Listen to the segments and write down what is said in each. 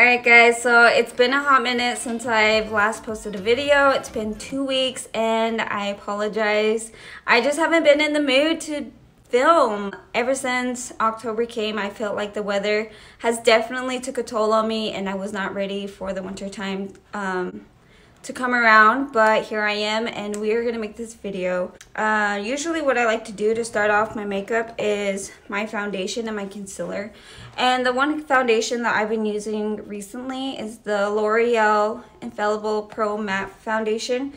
Alright guys, so it's been a hot minute since I've last posted a video. It's been 2 weeks and I apologize. I just haven't been in the mood to film. Ever since October came, I felt like the weather has definitely took a toll on me and I was not ready for the winter time to come around, but here I am and we are gonna make this video. Usually what I like to do to start off my makeup is my foundation and my concealer. And the one foundation that I've been using recently is the L'Oreal Infallible Pro Matte Foundation.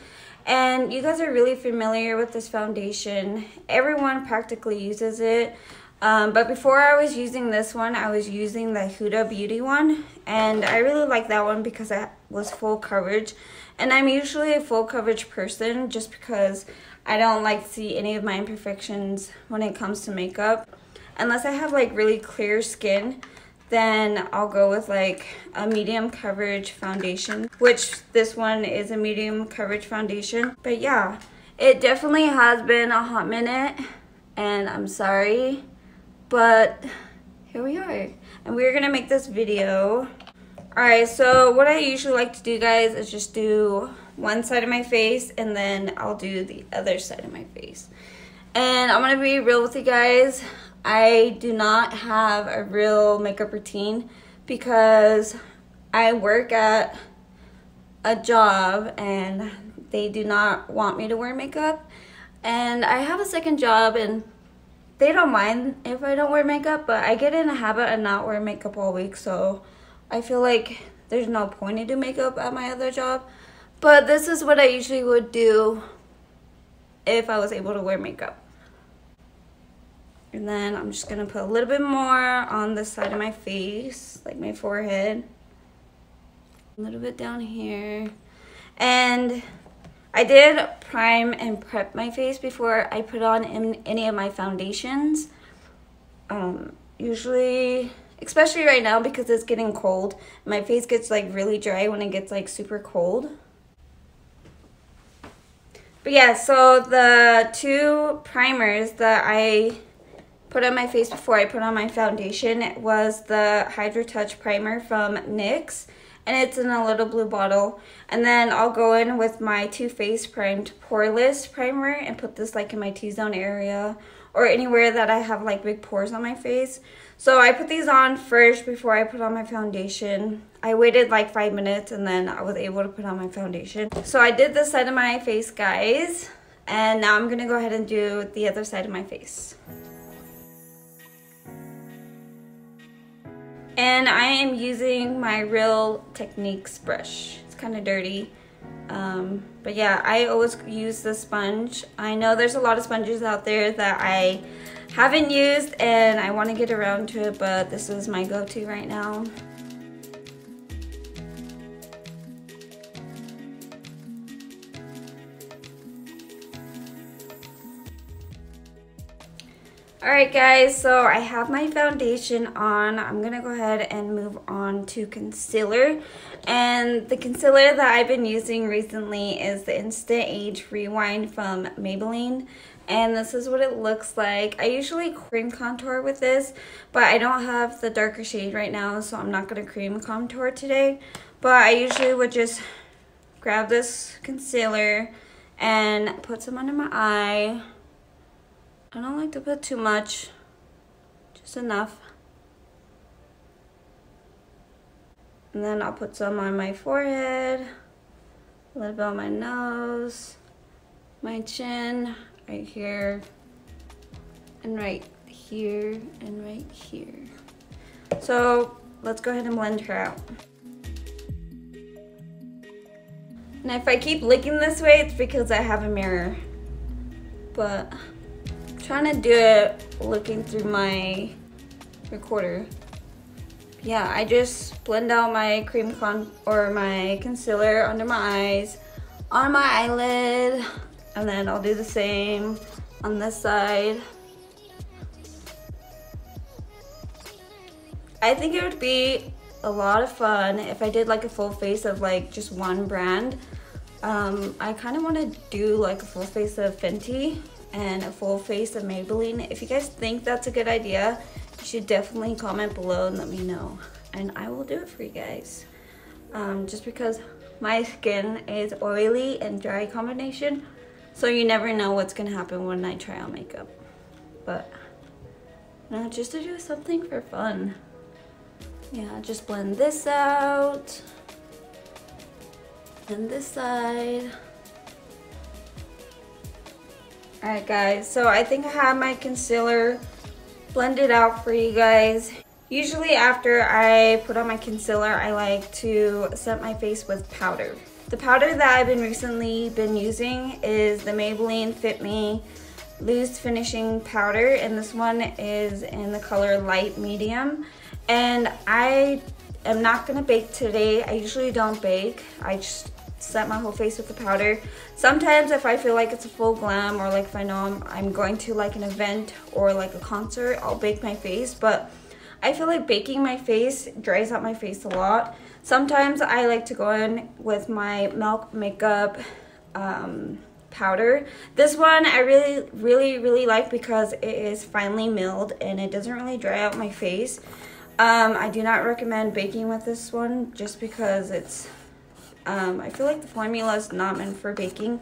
And you guys are really familiar with this foundation. Everyone practically uses it. But before I was using this one, I was using the Huda Beauty one. And I really like that one because it was full coverage. And I'm usually a full coverage person just because I don't like to see any of my imperfections when it comes to makeup. Unless I have like really clear skin, then I'll go with like a medium coverage foundation, which this one is a medium coverage foundation. But yeah, it definitely has been a hot minute and I'm sorry, but here we are and we're gonna make this video. Alright, so what I usually like to do, guys, is just do one side of my face and then I'll do the other side of my face. And I'm gonna be real with you guys. I do not have a real makeup routine because I work at a job and they do not want me to wear makeup. And I have a second job and they don't mind if I don't wear makeup, but I get in a habit of not wearing makeup all week, so I feel like there's no point to do makeup at my other job. But this is what I usually would do if I was able to wear makeup. And then I'm just gonna put a little bit more on the side of my face, like my forehead. A little bit down here. And I did prime and prep my face before I put on any of my foundations. Usually, especially right now because it's getting cold, my face gets like really dry when it gets like super cold. But yeah, so the two primers that I put on my face before I put on my foundation was the Hydra Touch primer from NYX, and it's in a little blue bottle. And then I'll go in with my Too Faced primed Pore-less primer and put this like in my T-zone area or anywhere that I have like big pores on my face. So I put these on first before I put on my foundation. I waited like 5 minutes and then I was able to put on my foundation. So I did this side of my face, guys, and now I'm gonna go ahead and do the other side of my face. And I am using my Real Techniques brush. It's kind of dirty. But yeah, I always use the sponge. I know there's a lot of sponges out there that I haven't used and I want to get around to it, but this is my go-to right now. Alright guys, so I have my foundation on. I'm going to go ahead and move on to concealer. And the concealer that I've been using recently is the Instant Age Rewind from Maybelline. And this is what it looks like. I usually cream contour with this, but I don't have the darker shade right now, so I'm not going to cream contour today. But I usually would just grab this concealer and put some under my eye. I don't like to put too much, just enough. And then I'll put some on my forehead, a little bit on my nose, my chin, right here, and right here, and right here. So let's go ahead and blend her out. And if I keep looking this way, it's because I have a mirror. But trying to do it looking through my recorder. Yeah, I just blend out my my concealer under my eyes, on my eyelid, and then I'll do the same on this side. I think it would be a lot of fun if I did like a full face of like just one brand. I kind of want to do like a full face of Fenty and a full face of Maybelline. If you guys think that's a good idea, you should definitely comment below and let me know. and I will do it for you guys. Just because my skin is oily and dry combination, so you never know what's gonna happen when I try on makeup. But no, just to do something for fun. Yeah, just blend this out and this side. Alright guys, so I think I have my concealer blended out for you guys. Usually after I put on my concealer, I like to set my face with powder. The powder that I've recently been using is the Maybelline Fit Me Loose Finishing Powder, and this one is in the color Light Medium. And I am not gonna bake today. I usually don't bake. I just set my whole face with the powder. Sometimes if I feel like it's a full glam, or like if I know I'm going to like an event or like a concert, I'll bake my face. But I feel like baking my face dries out my face a lot. Sometimes I like to go in with my MakeUp powder. This one I really like because it is finely milled and it doesn't really dry out my face. I do not recommend baking with this one just because it's I feel like the formula is not meant for baking.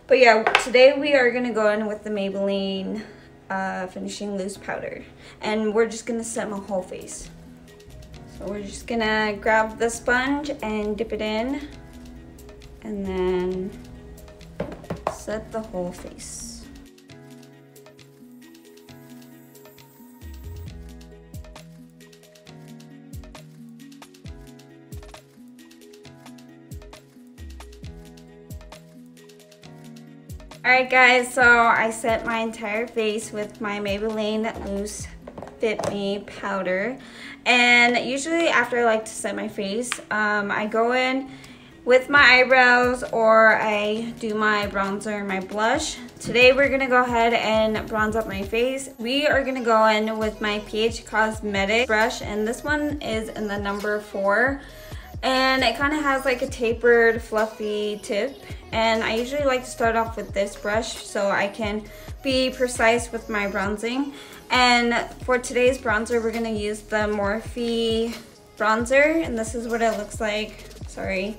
But yeah, today we are gonna go in with the Maybelline Finishing Loose Powder, and we're just gonna set my whole face. So we're just gonna grab the sponge and dip it in, and then set the whole face. Alright guys, so I set my entire face with my Maybelline Loose Fit Me powder, and usually after I like to set my face, I go in with my eyebrows, or I do my bronzer and my blush. Today we're gonna go ahead and bronze up my face. We are gonna go in with my PH Cosmetics brush, and this one is in the number 4. And it kind of has like a tapered, fluffy tip. And I usually like to start off with this brush so I can be precise with my bronzing. And for today's bronzer, we're gonna use the Morphe bronzer, and this is what it looks like. Sorry.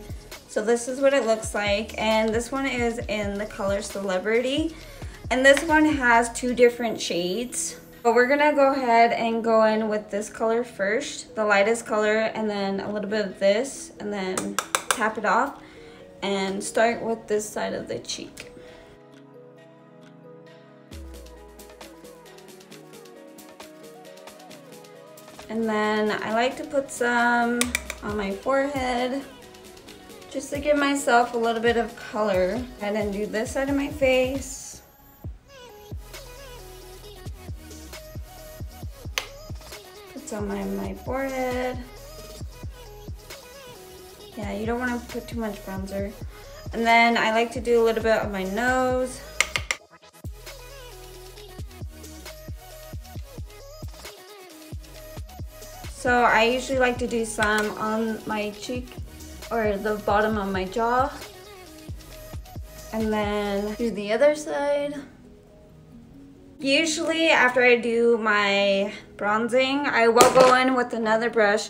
So this is what it looks like, and this one is in the color Celebrity. And this one has 2 different shades. But we're gonna go ahead and go in with this color first, the lightest color, and then a little bit of this, and then tap it off and start with this side of the cheek. And then I like to put some on my forehead just to give myself a little bit of color. And then do this side of my face. On my forehead. Yeah, you don't want to put too much bronzer. And then I like to do a little bit on my nose. So I usually like to do some on my cheek or the bottom of my jaw. And then do the other side. Usually after I do my bronzing, I will go in with another brush,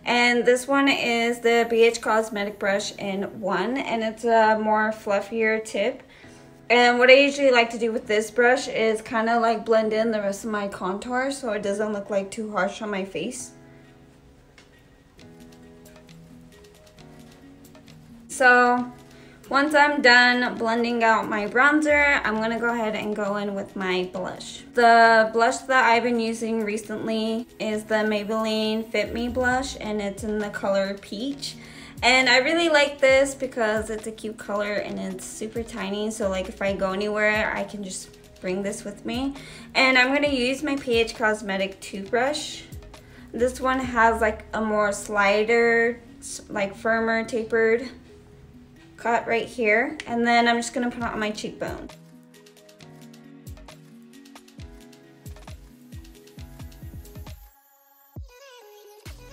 and this one is the BH Cosmetic brush in 1, and it's a more fluffier tip. And what I usually like to do with this brush is kind of like blend in the rest of my contour so it doesn't look like too harsh on my face. So once I'm done blending out my bronzer, I'm gonna go ahead and go in with my blush. The blush that I've been using recently is the Maybelline Fit Me blush, and it's in the color Peach. And I really like this because it's a cute color and it's super tiny, so like if I go anywhere, I can just bring this with me. And I'm gonna use my PH Cosmetic toothbrush. This one has like a more slider, like firmer, tapered cut right here, and then I'm just gonna put it on my cheekbone.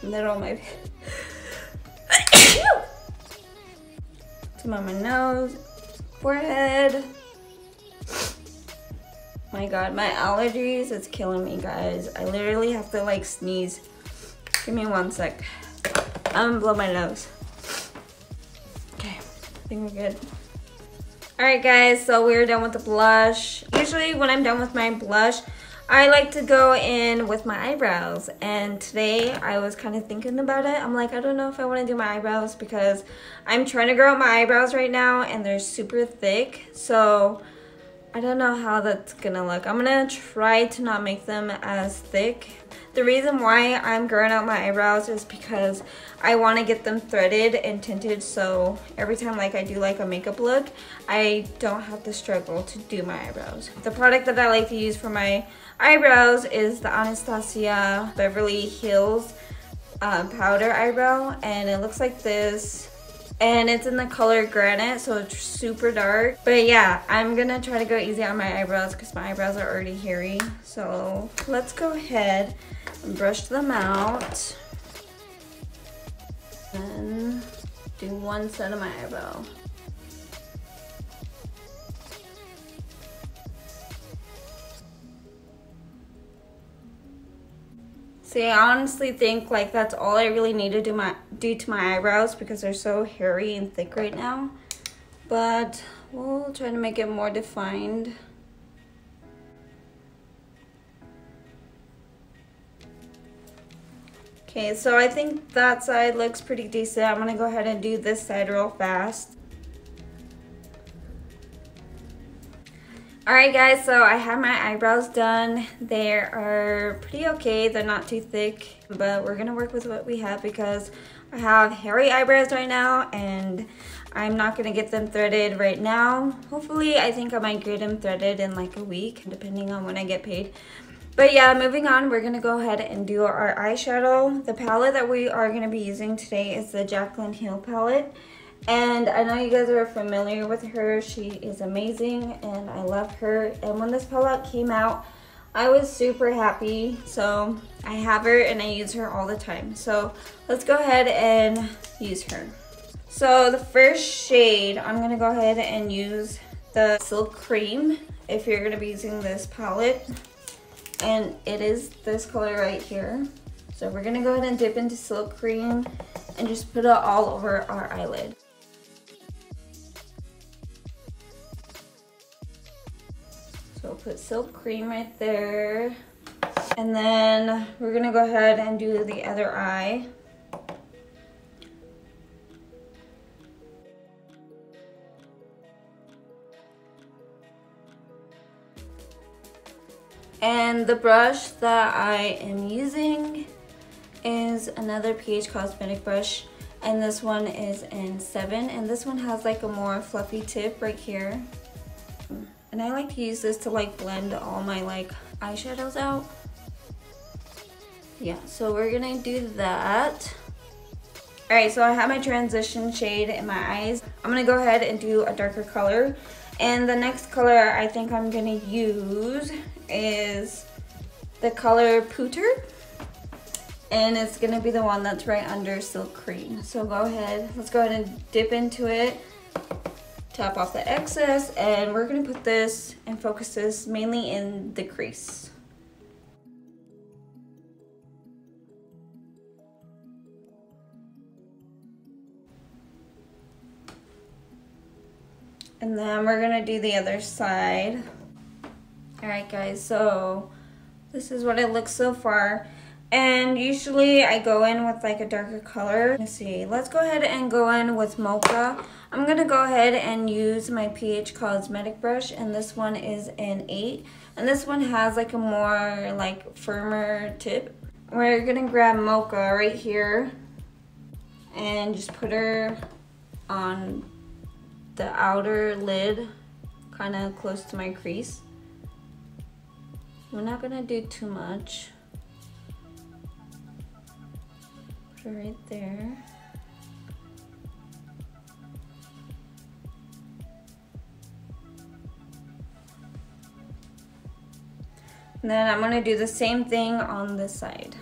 Middle of my some on my nose, forehead. My god, my allergies, it's killing me, guys. I literally have to like sneeze. Give me 1 sec. I'm gonna blow my nose. Okay, I think we're good. Alright guys, so we're done with the blush. Usually when I'm done with my blush, I like to go in with my eyebrows. And today I was kind of thinking about it. I'm like, I don't know if I want to do my eyebrows because I'm trying to grow out my eyebrows right now and they're super thick. So I don't know how that's gonna look. I'm gonna try to not make them as thick. The reason why I'm growing out my eyebrows is because I want to get them threaded and tinted, so every time like I do like a makeup look, I don't have to struggle to do my eyebrows. The product that I like to use for my eyebrows is the Anastasia Beverly Hills powder eyebrow, and it looks like this. And it's in the color Granite, so it's super dark. But yeah, I'm gonna try to go easy on my eyebrows because my eyebrows are already hairy. So let's go ahead and brush them out. And do one set of my eyebrow. See, I honestly think like that's all I really need to do to my eyebrows because they're so hairy and thick right now. But we'll try to make it more defined. Okay, so I think that side looks pretty decent. I'm gonna go ahead and do this side real fast. Alright guys, so I have my eyebrows done. They are pretty okay. They're not too thick, but we're gonna work with what we have because I have hairy eyebrows right now and I'm not gonna get them threaded right now. Hopefully, I think I might get them threaded in like a week, depending on when I get paid. But yeah, moving on, we're gonna go ahead and do our eyeshadow. The palette that we are gonna be using today is the Jacklyn Hill palette. And I know you guys are familiar with her. She is amazing and I love her. And when this palette came out, I was super happy. So I have her and I use her all the time. So let's go ahead and use her. So the first shade, I'm gonna go ahead and use the Silk Cream if you're gonna be using this palette. And it is this color right here. So we're gonna go ahead and dip into Silk Cream and just put it all over our eyelid. So we'll put Silk Cream right there. And then we're gonna go ahead and do the other eye. And the brush that I am using is another PH Cosmetic brush. And this one is in 7. And this one has like a more fluffy tip right here. And I like to use this to like blend all my like eyeshadows out. Yeah, so we're gonna do that. Alright, so I have my transition shade in my eyes. I'm gonna go ahead and do a darker color. And the next color I think I'm gonna use is the color Pooter. And it's gonna be the one that's right under Silk Cream. So go ahead, let's go ahead and dip into it. Tap off the excess, and we're gonna put this and focus this mainly in the crease. And then we're gonna do the other side. All right guys, so this is what it looks so far. And usually I go in with like a darker color. Let's see, let's go ahead and go in with Mocha. I'm gonna go ahead and use my PH Cosmetic brush, and this one is in 8. And this one has like a more like firmer tip. We're gonna grab Mocha right here and just put her on the outer lid, kind of close to my crease. We're not gonna do too much. Put her right there. And then I'm gonna do the same thing on this side.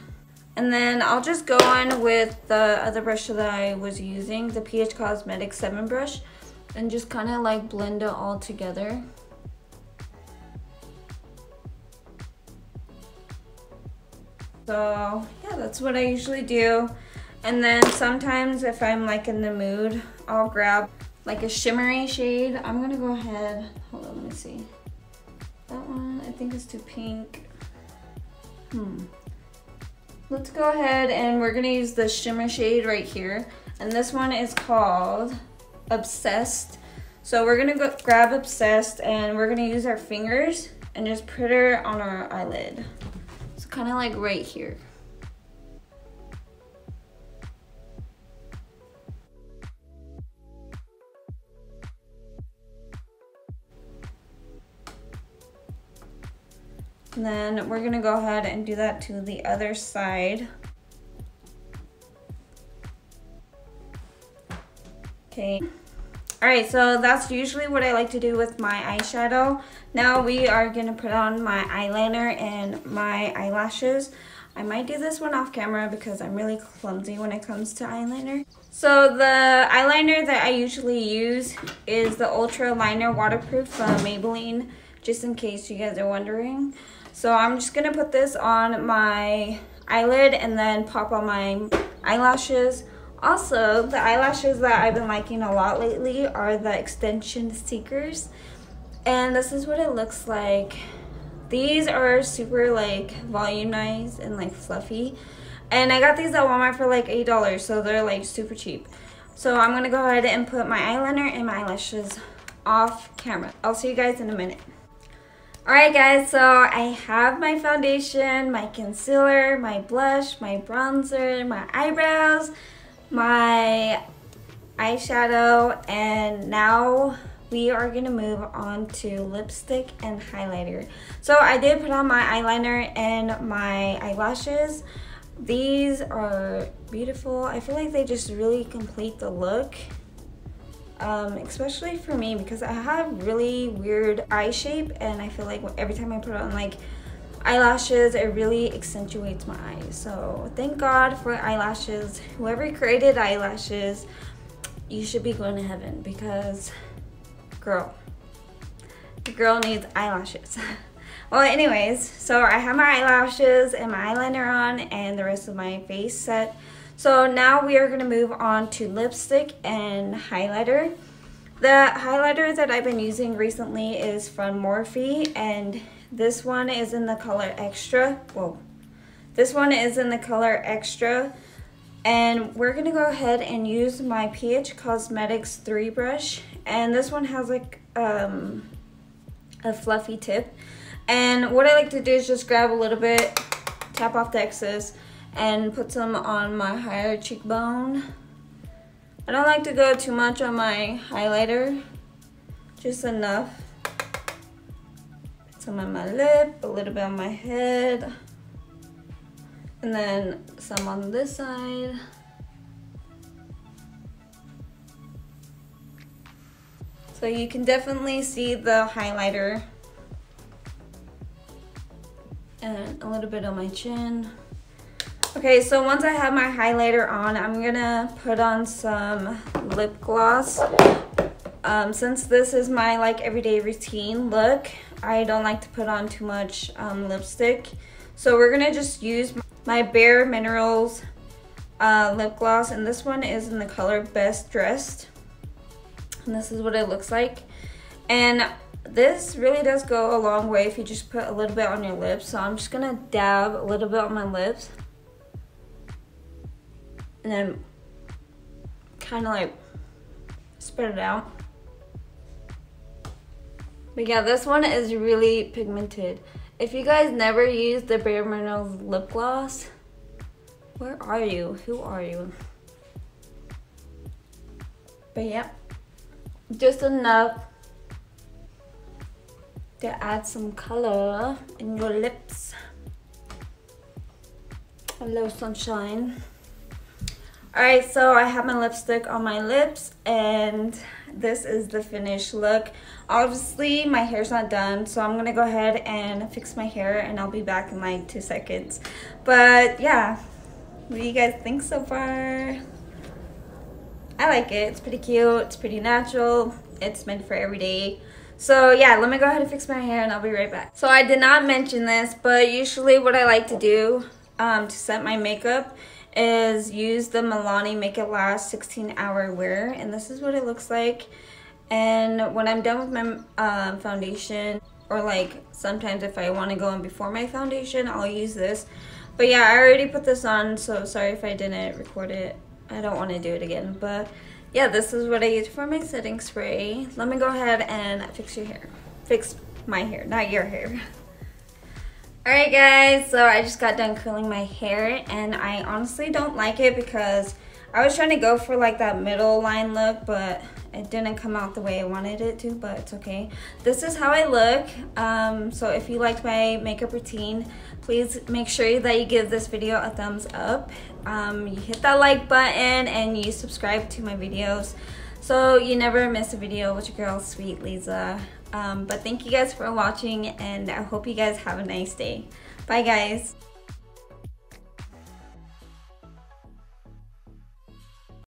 And then I'll just go on with the other brush that I was using, the PH Cosmetic 7 brush, and just kind of like blend it all together. So yeah, that's what I usually do. And then sometimes if I'm like in the mood, I'll grab like a shimmery shade. I'm gonna go ahead, hold on, let me see. That one, I think is too pink. Let's go ahead and we're gonna use the shimmer shade right here. And this one is called Obsessed. So we're gonna go grab Obsessed and we're gonna use our fingers and just put her on our eyelid. So kind of like right here. And then we're gonna go ahead and do that to the other side. Okay. All right, so that's usually what I like to do with my eyeshadow. Now we are gonna put on my eyeliner and my eyelashes. I might do this one off camera because I'm really clumsy when it comes to eyeliner. So the eyeliner that I usually use is the Ultra Liner Waterproof from Maybelline, just in case you guys are wondering. So I'm just gonna put this on my eyelid and then pop on my eyelashes. Also, the eyelashes that I've been liking a lot lately are the Extension Seekers. And this is what it looks like. These are super like volumized and like fluffy. And I got these at Walmart for like $8, so they're like super cheap. So I'm gonna go ahead and put my eyeliner and my eyelashes off camera. I'll see you guys in a minute. Alright guys, so I have my foundation, my concealer, my blush, my bronzer, my eyebrows, my eyeshadow, and now we are gonna move on to lipstick and highlighter. So I did put on my eyeliner and my eyelashes. These are beautiful. I feel like they just really complete the look, especially for me because I have really weird eye shape, and I feel like every time I put on like eyelashes, it really accentuates my eyes. So thank God for eyelashes. Whoever created eyelashes, you should be going to heaven because girl, the girl needs eyelashes. Well, anyways, so I have my eyelashes and my eyeliner on and the rest of my face set. So now we are going to move on to lipstick and highlighter. The highlighter that I've been using recently is from Morphe, and this one is in the color Extra. Whoa. This one is in the color Extra. And we're going to go ahead and use my PH Cosmetics 3 brush. And this one has like a fluffy tip. And what I like to do is just grab a little bit, tap off the excess, and put some on my higher cheekbone. I don't like to go too much on my highlighter, just enough. Put some on my lip, a little bit on my head, and then some on this side. So you can definitely see the highlighter. And a little bit on my chin. Okay, so once I have my highlighter on, I'm gonna put on some lip gloss. Since this is my like everyday routine look, I don't like to put on too much lipstick. So we're gonna just use my Bare Minerals lip gloss, and this one is in the color Best Dressed. And this is what it looks like. And this really does go a long way if you just put a little bit on your lips. So I'm just gonna dab a little bit on my lips. And then kind of like spread it out. But yeah, this one is really pigmented. If you guys never used the Bare Minerals lip gloss, where are you? Who are you? But yeah, just enough to add some color in your lips. Hello, sunshine. Alright, so I have my lipstick on my lips, and this is the finished look. Obviously, my hair's not done, so I'm gonna go ahead and fix my hair, and I'll be back in like 2 seconds. But yeah, what do you guys think so far? I like it. It's pretty cute. It's pretty natural. It's meant for every day. So yeah, let me go ahead and fix my hair and I'll be right back. So I did not mention this, but usually what I like to do to set my makeup is use the Milani Make It Last 16-hour wear, and this is what it looks like. And when I'm done with my foundation, or like sometimes if I want to go in before my foundation, I'll use this. But yeah, I already put this on, so sorry if I didn't record it. I don't want to do it again. But yeah, this is what I use for my setting spray. Let me go ahead and fix your hair. Fix my hair, not your hair. Alright guys, so I just got done curling my hair, and I honestly don't like it because I was trying to go for like that middle line look, but it didn't come out the way I wanted it to, but it's okay. This is how I look. So if you liked my makeup routine, please make sure that you give this video a thumbs up. You hit that like button and you subscribe to my videos so you never miss a video with your girl, Sweet Lisa. But thank you guys for watching, and I hope you guys have a nice day. Bye guys.